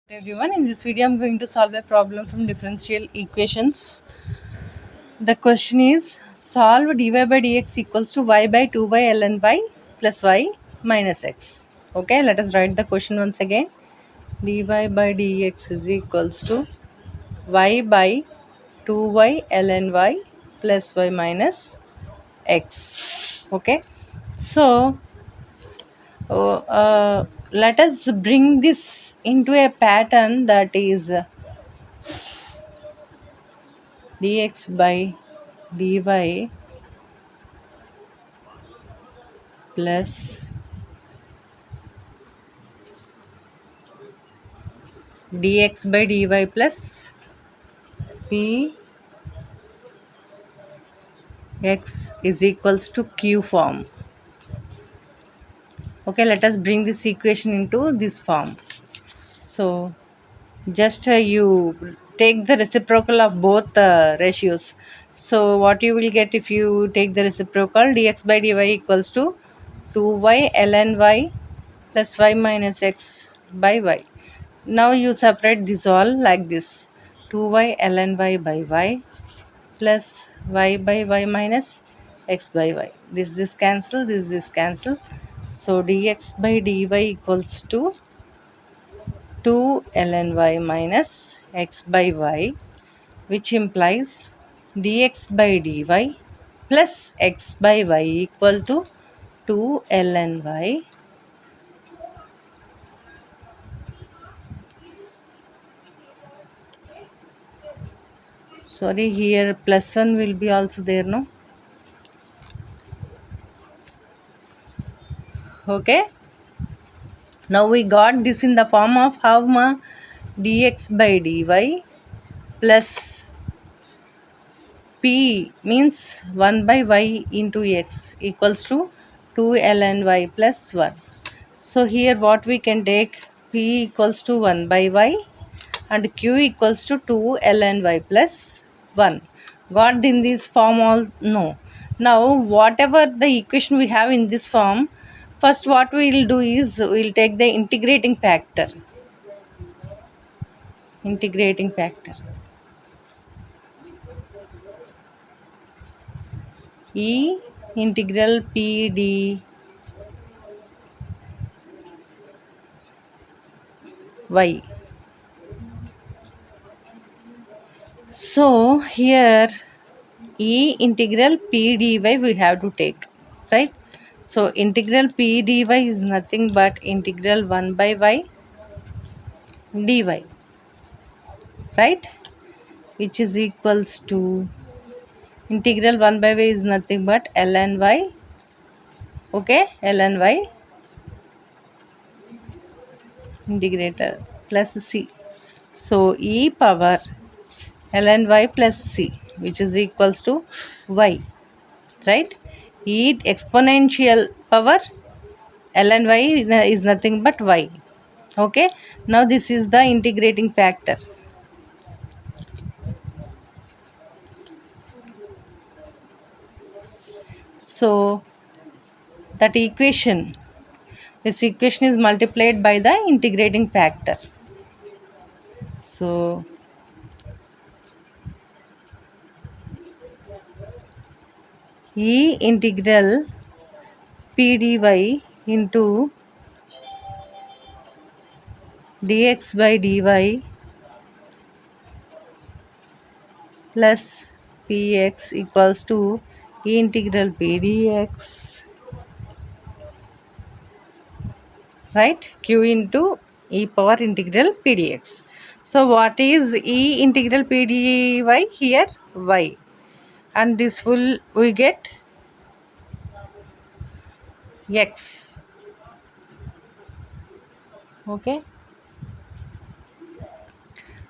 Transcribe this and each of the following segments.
Everyone, in this video I'm going to solve a problem from differential equations. The question is, solve dy by dx equals to y by 2 by ln y plus y minus x. Okay, let us write the question once again. Dy by dx is equals to y by 2y ln y plus y minus x. Okay, so let us bring this into a pattern, that is dx by dy plus dx by dy plus px is equals to q form. Okay, let us bring this equation into this form. So just you take the reciprocal of both ratios. So what you will get if you take the reciprocal, dx by dy equals to 2y ln y plus y minus x by y. Now you separate this all like this: 2y ln y by y plus y by y minus x by y. This cancel, this cancel. So dx by dy equals to 2 ln y minus x by y, which implies dx by dy plus x by y equal to 2 ln y. Sorry, here plus 1 will be also there, no? Okay, now we got this in the form of how dx by dy plus p means 1 by y into x equals to 2 ln y plus 1. So here what we can take, p equals to 1 by y and q equals to 2 ln y plus 1. Got in this form all? No. Now whatever the equation we have in this form, first what we will do is we will take the integrating factor. Integrating factor e integral p d y. So here e integral p dy we have to take, right? So integral p dy is nothing but integral 1 by y dy, right? Which is equals to integral 1 by y is nothing but ln y. Okay, ln y integrator plus c. So e power ln y plus c, which is equals to y, right? E exponential power ln y is nothing but y. Okay, now this is the integrating factor. So that equation, this equation is multiplied by the integrating factor. So e integral p dy into dx by dy plus px equals to e integral p dx, right? Q into e power integral p dx. So what is e integral p dy here? Y. And this will we get x. Okay,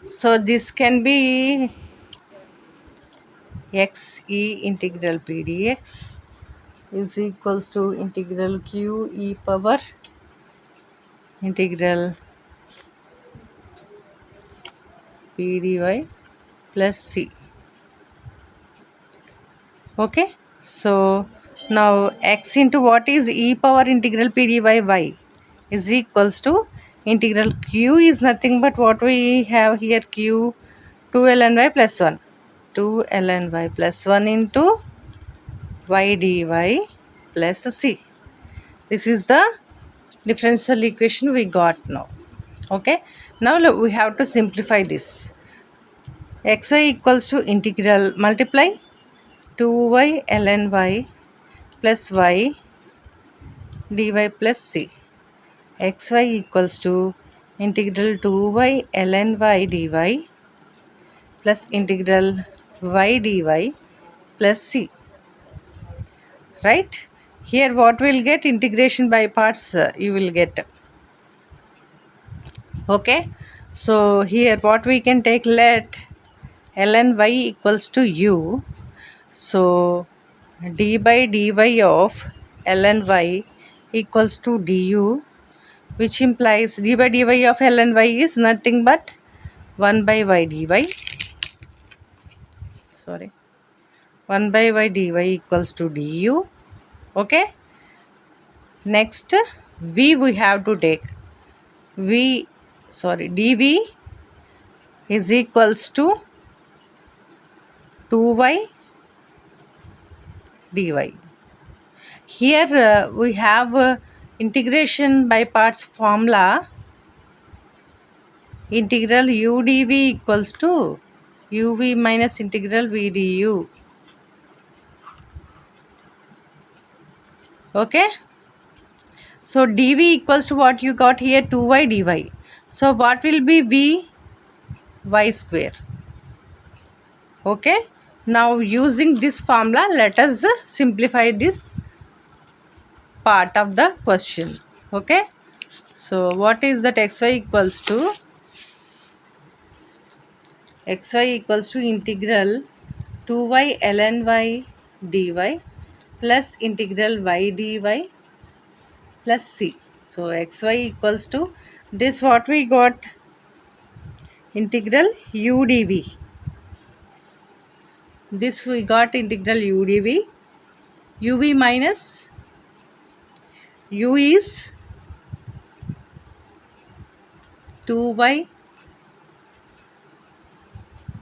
so this can be x e integral p dx is equals to integral q e power integral p dy plus c. Okay, so now x into what is e power integral p dy y is equals to Integral q is nothing but what we have here, q 2 ln y plus 1. 2 ln y plus 1 into y dy plus c. This is the differential equation we got now. Okay. Now we have to simplify this. Xy equals to integral multiply 2y ln y plus y dy plus c. Xy equals to integral 2y ln y dy plus integral y dy plus c. Right? Here what we'll get, integration by parts you will get. Okay. So here what we can take, let ln y equals to u. So d by dy of ln y equals to du, which implies d by dy of ln y is nothing but 1 by y dy. Sorry, 1 by y dy equals to du. Okay. Next, v we have to take. dv is equals to 2y dy. Here we have integration by parts formula. Integral u dv equals to uv minus integral v du. Okay. So dv equals to what you got here, 2y dy. So what will be v? Y square. Okay. Now using this formula, let us simplify this part of the question. Okay. So what is that? Xy equals to integral 2y ln y dy plus integral y dy plus c. So xy equals to this, what we got, integral u dv. This we got integral u dv. uv minus u is 2y,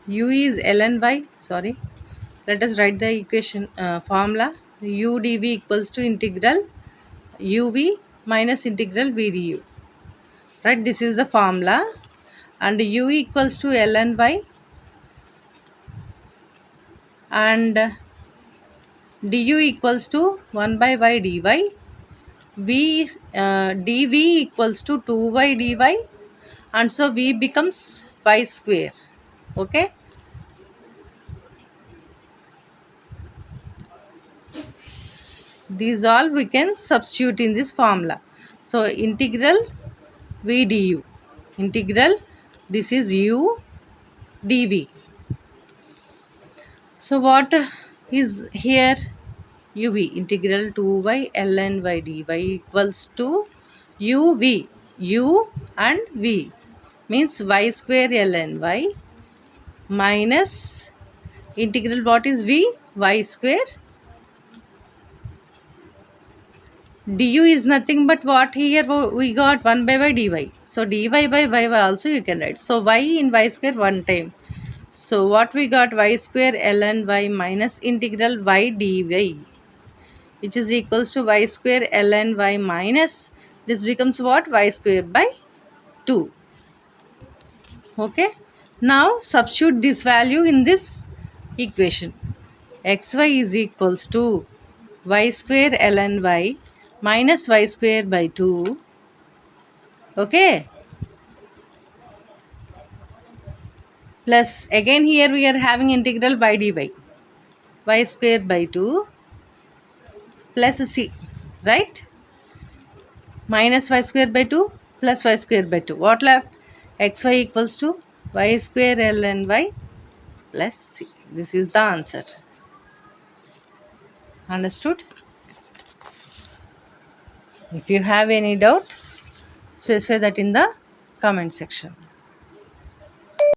u is ln y. Sorry, let us write the equation formula. U dv equals to integral uv minus integral v du. Right, this is the formula. And u equals to ln y and du equals to 1 by y dy. Dv equals to 2y dy, and so v becomes y square. Okay. These all we can substitute in this formula. So integral v du, integral, this is u dv. So what is here? uv, integral 2y ln y dy equals to uv. U and v means y square ln y minus integral, what is v? Y square. Du is nothing but what here we got, 1 by y dy. So dy by y also you can write. So y in y square one time. So what we got, y square ln y minus integral y dy, which is equals to y square ln y minus, this becomes what, y square by 2. Okay. Now substitute this value in this equation. Xy is equals to y square ln y minus y square by 2. Okay. Plus again here we are having integral y dy, y square by 2 plus c. Right. Minus y square by 2 plus y square by 2. What left? Xy equals to y square ln y plus c. This is the answer. Understood? If you have any doubt, specify that in the comment section.